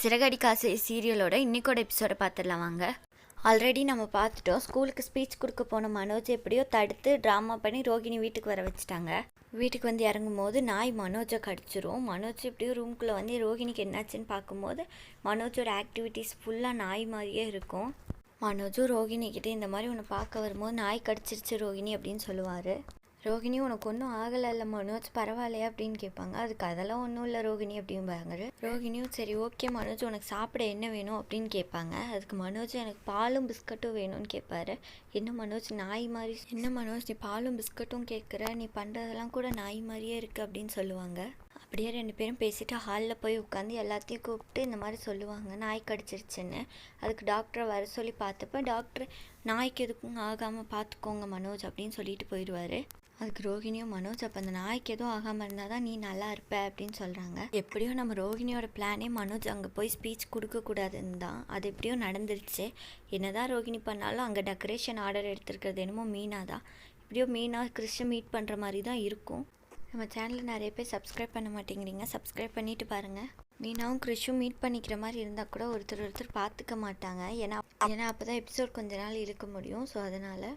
சிறகடிக்க ஆசை சீரியலோட இன்னைக்கோட எபிசோட பார்த்துடலாம் வாங்க. ஆல்ரெடி நம்ம பார்த்துட்டோம். ஸ்கூலுக்கு ஸ்பீச் கொடுக்க போன மனோஜ் எப்படியோ தடுத்து ட்ராமா பண்ணி ரோகிணி வீட்டுக்கு வர வச்சுட்டாங்க. வீட்டுக்கு வந்து இறங்கும் போது நாய் மனோஜை கடிச்சிரும். மனோஜ் எப்படியோ ரூம்குள்ளே வந்து ரோகிணிக்கு என்னாச்சுன்னு பார்க்கும்போது மனோஜோட ஆக்டிவிட்டீஸ் ஃபுல்லாக நாய் மாதிரியே இருக்கும். மனோஜும் ரோகிணிக்கிட்டே இந்த மாதிரி உன்னை பார்க்க வரும்போது நாய் கடிச்சிருச்சு ரோகிணி அப்படின்னு சொல்லுவார். ரோகிணி உனக்கு ஒன்றும் ஆகலை மனோஜ், பரவாயில்லையா அப்படின்னு கேட்பாங்க. அதுக்கு அதெல்லாம் ஒன்றும் இல்லை ரோகிணி அப்படிம்பாங்க. ரோகிணியும் சரி ஓகே மனோஜ் உனக்கு சாப்பிட என்ன வேணும் அப்படின்னு கேட்பாங்க. அதுக்கு மனோஜ் எனக்கு பாலும் பிஸ்கட்டும் வேணும்னு கேட்பாரு. என்ன மனோஜ் நாய் மாதிரி, என்ன மனோஜ் நீ பாலும் பிஸ்கட்டும் கேட்குற, நீ பண்ணுறதெல்லாம் கூட நாய் மாதிரியே இருக்குது அப்படின்னு சொல்லுவாங்க. அப்படியே ரெண்டு பேரும் பேசிட்டு ஹாலில் போய் உட்காந்து எல்லாத்தையும் கூப்பிட்டு இந்த மாதிரி சொல்லுவாங்க நாய் கடிச்சிருச்சுன்னு. அதுக்கு டாக்டரை வர சொல்லி பார்த்தப்ப டாக்டர் நாய்க்கு எதுக்கும் ஆகாமல் பார்த்துக்கோங்க மனோஜ் அப்படின்னு சொல்லிட்டு போயிடுவார். அதுக்கு ரோகிணியும் மனோஜ் அப்போ அந்த நாய்க்கு எதுவும் ஆகாமல் இருந்தால் தான் நீ நல்லா இருப்ப அப்படின்னு சொல்கிறாங்க. எப்படியோ நம்ம ரோகிணியோட பிளானே மனோஜ் அங்கே போய் ஸ்பீச் கொடுக்கக்கூடாதுன்னு தான். அது எப்படியோ நடந்துருச்சு. என்னதான் ரோகிணி பண்ணாலும் அங்கே டெக்கரேஷன் ஆர்டர் எடுத்துருக்கிறது என்னமோ மீனா தான். எப்படியோ மீனா கிறிஷை மீட் பண்ணுற மாதிரி தான் இருக்கும். நம்ம சேனலில் நிறைய பேர் சப்ஸ்கிரைப் பண்ண மாட்டேங்கிறீங்க, சப்ஸ்கிரைப் பண்ணிட்டு பாருங்கள். மீனாவும் கிறிஷும் மீட் பண்ணிக்கிற மாதிரி இருந்தால் கூட ஒருத்தர் பார்த்துக்க மாட்டாங்க. ஏன்னா அப்போ தான் எபிசோட் கொஞ்ச நாள் இருக்க முடியும். ஸோ அதனால்